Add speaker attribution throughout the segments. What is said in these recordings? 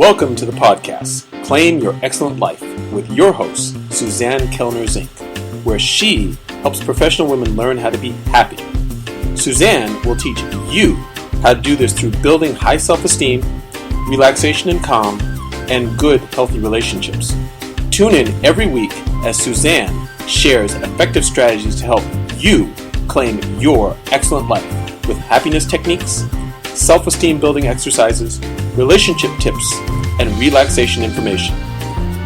Speaker 1: Welcome to the podcast, Claim Your Excellent Life, with your host, Suzanne Kellner-Zinck, where she helps professional women learn how to be happy. Suzanne will teach you how to do this through building high self-esteem, relaxation and calm, and good, healthy relationships. Tune in every week as Suzanne shares effective strategies to help you claim your excellent life with happiness techniques, self-esteem building exercises, relationship tips, and relaxation information.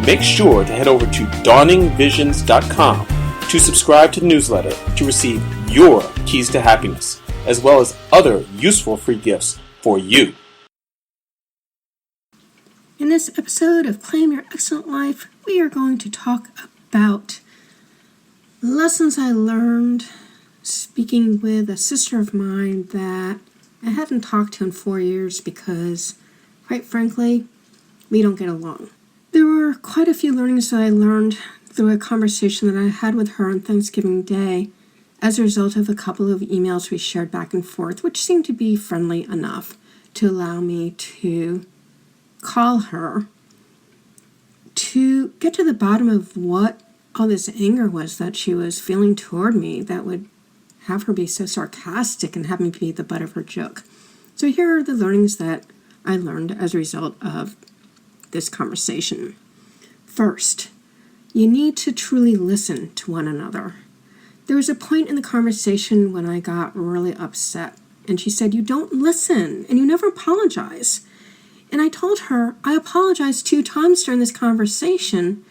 Speaker 1: Make sure to head over to dawningvisions.com to subscribe to the newsletter to receive your keys to happiness, as well as other useful free gifts for you.
Speaker 2: In this episode of Claim Your Excellent Life, we are going to talk about lessons I learned speaking with a sister of mine that I hadn't talked to in 4 years because, quite frankly, we don't get along. There were quite a few learnings that I learned through a conversation that I had with her on Thanksgiving Day as a result of a couple of emails we shared back and forth, which seemed to be friendly enough to allow me to call her to get to the bottom of what all this anger was that she was feeling toward me that would have her be so sarcastic and have me be the butt of her joke. So here are the learnings that I learned as a result of this conversation. First, you need to truly listen to one another. There was a point in the conversation when I got really upset, and she said, "You don't listen, and you never apologize." And I told her, I apologized 2 times during this conversation,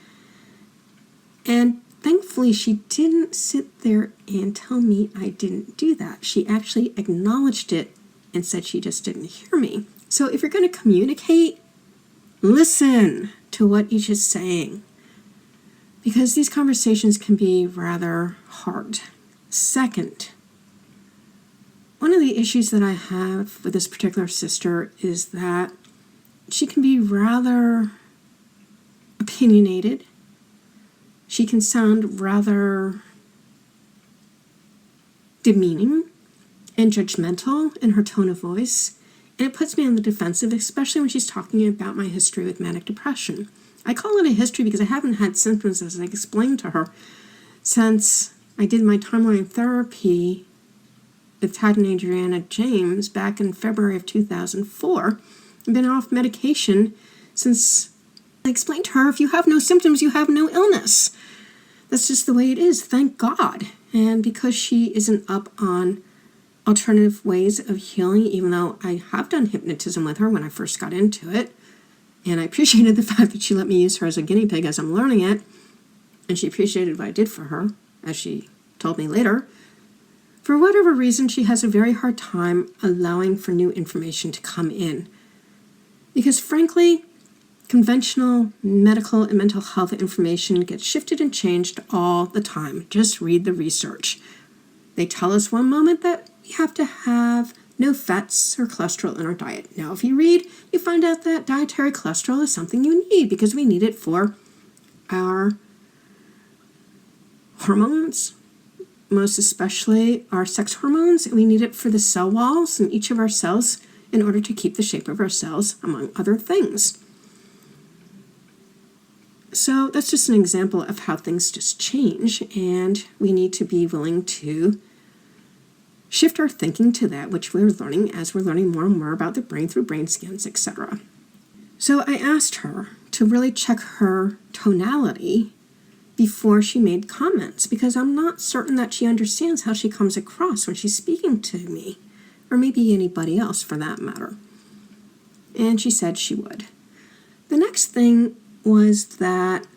Speaker 2: and thankfully, she didn't sit there and tell me I didn't do that. She actually acknowledged it and said she just didn't hear me. So if you're going to communicate, listen to what each is saying, because these conversations can be rather hard. Second, one of the issues that I have with this particular sister is that she can be rather opinionated. She can sound rather demeaning and judgmental in her tone of voice, and it puts me on the defensive, especially when she's talking about my history with manic depression. I call it a history because I haven't had symptoms, as I explained to her, since I did my timeline therapy with Tad and Adriana James back in February of 2004. I've been off medication since. I explained to her, if you have no symptoms, you have no illness. That's just the way it is, thank God. And because she isn't up on alternative ways of healing, even though I have done hypnotism with her when I first got into it, and I appreciated the fact that she let me use her as a guinea pig as I'm learning it, and she appreciated what I did for her, as she told me later, for whatever reason, she has a very hard time allowing for new information to come in. Because frankly, conventional medical and mental health information gets shifted and changed all the time. Just read the research. They tell us one moment that we have to have no fats or cholesterol in our diet. Now, if you read, you find out that dietary cholesterol is something you need because we need it for our hormones, most especially our sex hormones, and we need it for the cell walls in each of our cells in order to keep the shape of our cells, among other things. So that's just an example of how things just change, and we need to be willing to shift our thinking to that which we're learning as we're learning more and more about the brain through brain scans, etc. So I asked her to really check her tonality before she made comments, because I'm not certain that she understands how she comes across when she's speaking to me, or maybe anybody else for that matter. And she said she would. The next thing was that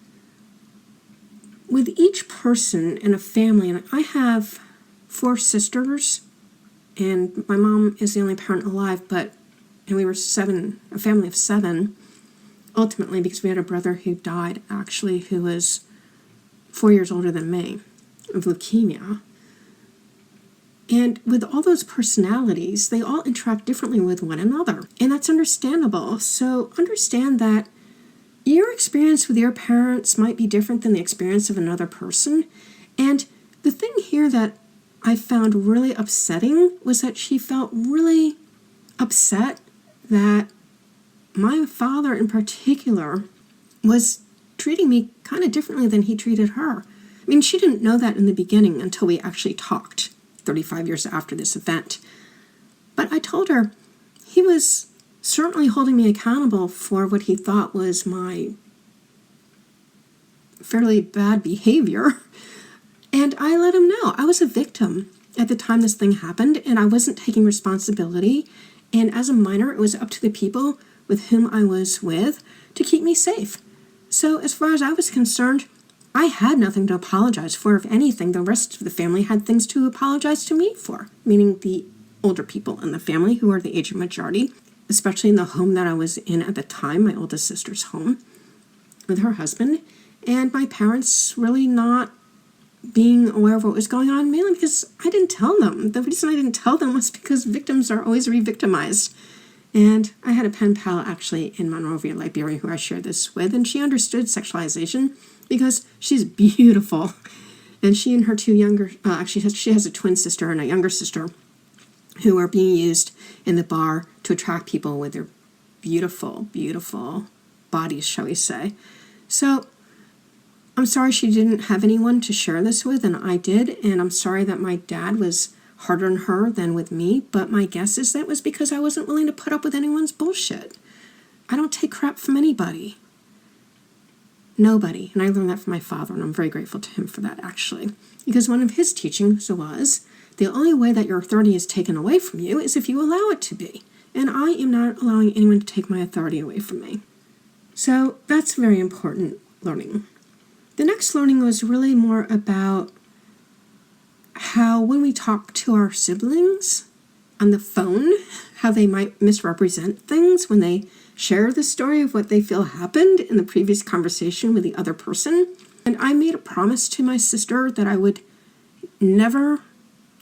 Speaker 2: with each person in a family, and I have 4 sisters, and my mom is the only parent alive, and we were 7, a family of 7, ultimately, because we had a brother who died, actually, who was 4 years older than me, of leukemia. And with all those personalities, they all interact differently with one another, and that's understandable. So understand that your experience with your parents might be different than the experience of another person. And the thing here that I found really upsetting was that she felt really upset that my father in particular was treating me kind of differently than he treated her. I mean, she didn't know that in the beginning until we actually talked 35 years after this event. But I told her he was certainly holding me accountable for what he thought was my fairly bad behavior. And I let him know I was a victim at the time this thing happened, and I wasn't taking responsibility. And as a minor, it was up to the people with whom I was with to keep me safe. So as far as I was concerned, I had nothing to apologize for. If anything, the rest of the family had things to apologize to me for, meaning the older people in the family who are the age of majority, especially in the home that I was in at the time, my oldest sister's home, with her husband, and my parents really not being aware of what was going on, mainly because I didn't tell them. The reason I didn't tell them was because victims are always re-victimized. And I had a pen pal actually in Monrovia, Liberia, who I shared this with, and she understood sexualization because she's beautiful. And she and her two younger, she has a twin sister and a younger sister who are being used in the bar to attract people with their beautiful, beautiful bodies, shall we say. So I'm sorry she didn't have anyone to share this with, and I did, and I'm sorry that my dad was harder on her than with me, but my guess is that was because I wasn't willing to put up with anyone's bullshit. I don't take crap from anybody. Nobody. And I learned that from my father, and I'm very grateful to him for that, actually. Because one of his teachings was, the only way that your authority is taken away from you is if you allow it to be. And I am not allowing anyone to take my authority away from me. So that's very important learning. The next learning was really more about how when we talk to our siblings on the phone, how they might misrepresent things when they share the story of what they feel happened in the previous conversation with the other person. And I made a promise to my sister that I would never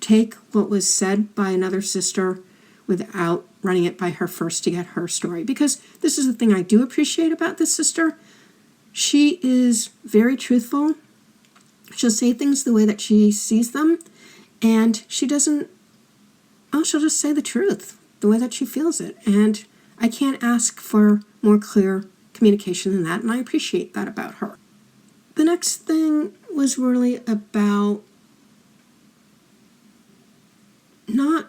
Speaker 2: take what was said by another sister without running it by her first to get her story. Because this is the thing I do appreciate about this sister. She is very truthful. She'll say things the way that she sees them, and she'll just say the truth, the way that she feels it. And I can't ask for more clear communication than that, and I appreciate that about her. The next thing was really about not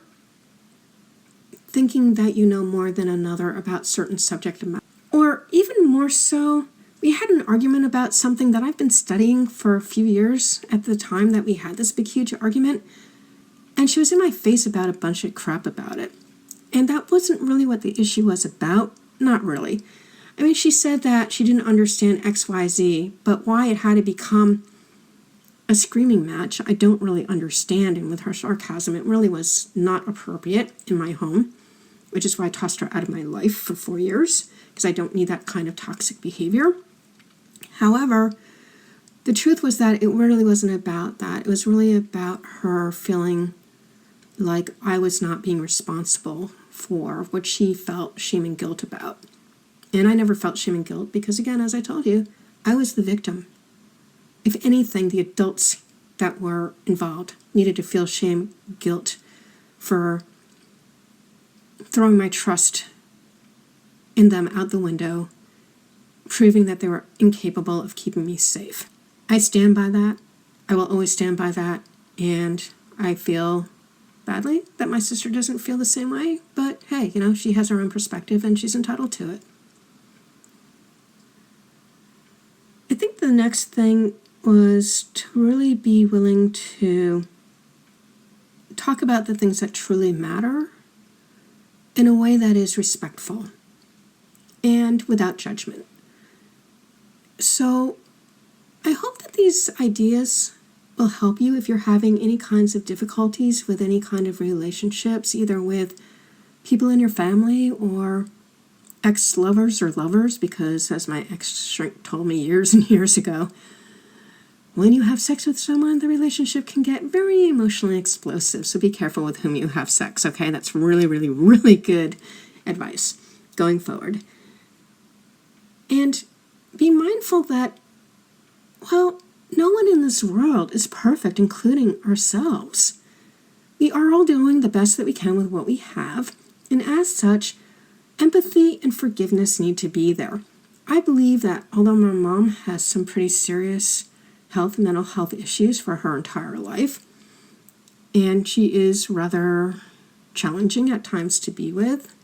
Speaker 2: thinking that you know more than another about certain subject matter. Or even more so, we had an argument about something that I've been studying for a few years at the time that we had this big, huge argument. And she was in my face about a bunch of crap about it. And that wasn't really what the issue was about. Not really. I mean, she said that she didn't understand XYZ, but why it had to become a screaming match, I don't really understand. And with her sarcasm, it really was not appropriate in my home, which is why I tossed her out of my life for 4 years, because I don't need that kind of toxic behavior. However, the truth was that it really wasn't about that. It was really about her feeling like I was not being responsible for what she felt shame and guilt about. And I never felt shame and guilt because, again, as I told you, I was the victim. If anything, the adults that were involved needed to feel shame, guilt for throwing my trust in them out the window, proving that they were incapable of keeping me safe. I stand by that. I will always stand by that. And I feel badly that my sister doesn't feel the same way. But hey, she has her own perspective and she's entitled to it. I think the next thing was to really be willing to talk about the things that truly matter in a way that is respectful and without judgment. So I hope that these ideas will help you if you're having any kinds of difficulties with any kind of relationships, either with people in your family or ex-lovers or lovers, because as my ex-shrink told me years and years ago, when you have sex with someone, the relationship can get very emotionally explosive. So be careful with whom you have sex, okay? That's really, really, really good advice going forward. And be mindful that, well, no one in this world is perfect, including ourselves. We are all doing the best that we can with what we have, and as such, Empathy and forgiveness need to be there. I believe that although my mom has some pretty serious mental health issues for her entire life, and she is rather challenging at times to be with,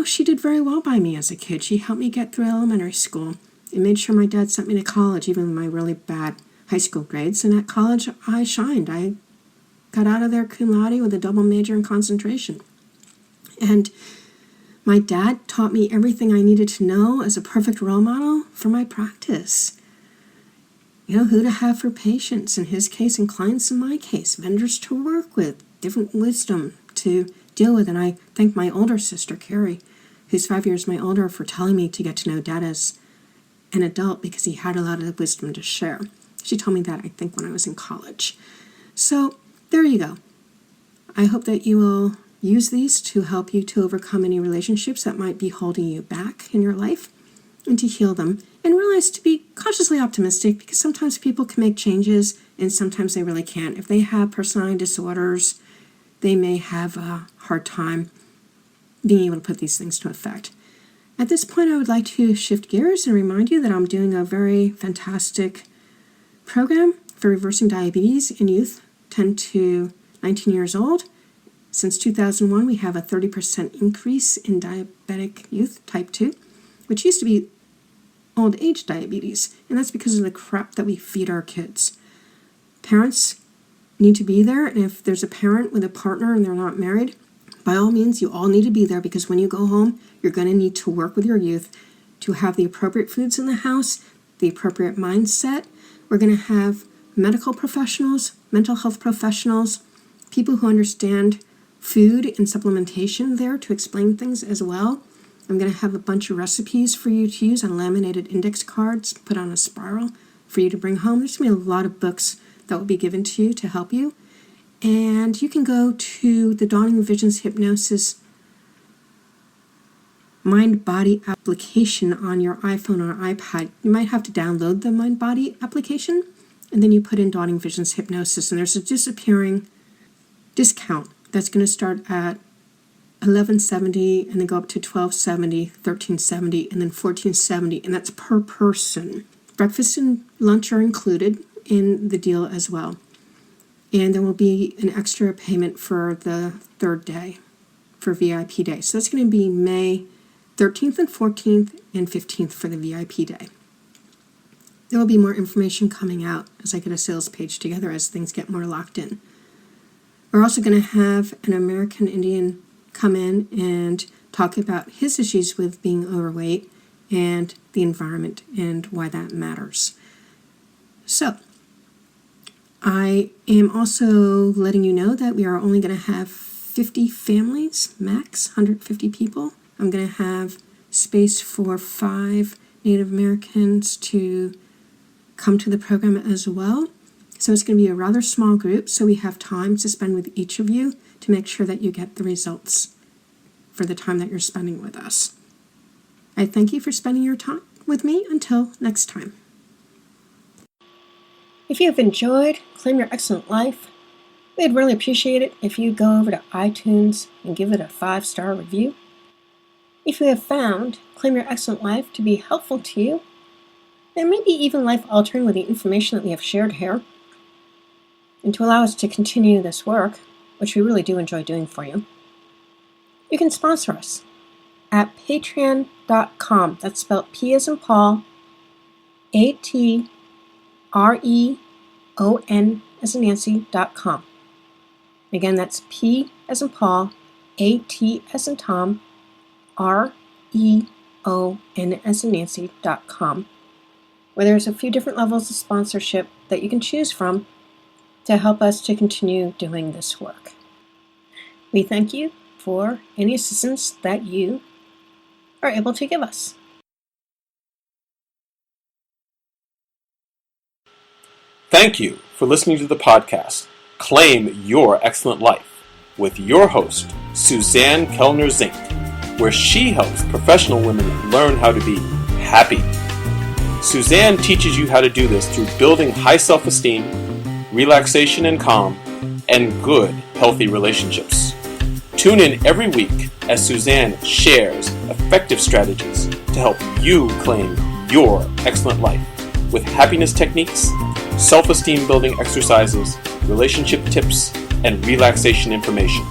Speaker 2: she did very well by me as a kid. She helped me get through elementary school and made sure my dad sent me to college, even with my really bad high school grades. And at college, I shined. I got out of there cum laude with a double major in concentration. And my dad taught me everything I needed to know as a perfect role model for my practice. Who to have for patients in his case and clients in my case, vendors to work with, different wisdom to deal with. And I thank my older sister, Carrie, who's 5 years my older, for telling me to get to know Dad as an adult because he had a lot of wisdom to share. She told me that, I think, when I was in college. So there you go. I hope that you will use these to help you to overcome any relationships that might be holding you back in your life and to heal them. And realize to be cautiously optimistic, because sometimes people can make changes and sometimes they really can't. If they have personality disorders, they may have a hard time being able to put these things to effect. At this point, I would like to shift gears and remind you that I'm doing a very fantastic program for reversing diabetes in youth 10 to 19 years old. Since 2001, we have a 30% increase in diabetic youth type 2, which used to be old age diabetes, and that's because of the crap that we feed our kids. Parents need to be there, and if there's a parent with a partner and they're not married, by all means, you all need to be there, because when you go home, you're going to need to work with your youth to have the appropriate foods in the house, the appropriate mindset. We're going to have medical professionals, mental health professionals, people who understand food and supplementation there to explain things as well. I'm going to have a bunch of recipes for you to use on laminated index cards, put on a spiral for you to bring home. There's going to be a lot of books that will be given to you to help you. And you can go to the Dawning Visions Hypnosis Mind-Body application on your iPhone or iPad. You might have to download the Mind-Body application, and then you put in Dawning Visions Hypnosis, and there's a disappearing discount that's going to start at $11.70 and then go up to $12.70, $13.70, and then $14.70, and that's per person. Breakfast and lunch are included in the deal as well. And there will be an extra payment for the third day, for VIP day. So that's going to be May 13th and 14th and 15th for the VIP day. There will be more information coming out as I get a sales page together as things get more locked in. We're also going to have an American Indian come in and talk about his issues with being overweight and the environment and why that matters. So, I am also letting you know that we are only going to have 50 families, max, 150 people. I'm going to have space for 5 Native Americans to come to the program as well. So it's going to be a rather small group, so we have time to spend with each of you to make sure that you get the results for the time that you're spending with us. I thank you for spending your time with me. Until next time. If you have enjoyed Claim Your Excellent Life, we'd really appreciate it if you go over to iTunes and give it a 5-star review. If you have found Claim Your Excellent Life to be helpful to you, and maybe even life-altering with the information that we have shared here, and to allow us to continue this work, which we really do enjoy doing for you, you can sponsor us at patreon.com. That's spelled P as in Paul, ATREON as in Nancy.com. Again, that's P as in Paul, AT as in Tom, REON as in Nancy.com, where there's a few different levels of sponsorship that you can choose from to help us to continue doing this work. We thank you for any assistance that you are able to give us.
Speaker 1: Thank you for listening to the podcast, Claim Your Excellent Life, with your host, Suzanne Kellner-Zinck, where she helps professional women learn how to be happy. Suzanne teaches you how to do this through building high self-esteem, relaxation and calm, and good, healthy relationships. Tune in every week as Suzanne shares effective strategies to help you claim your excellent life with happiness techniques, self-esteem building exercises, relationship tips, and relaxation information.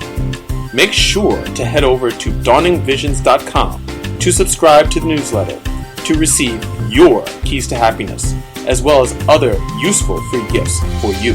Speaker 1: Make sure to head over to dawningvisions.com to subscribe to the newsletter to receive your keys to happiness, as well as other useful free gifts for you.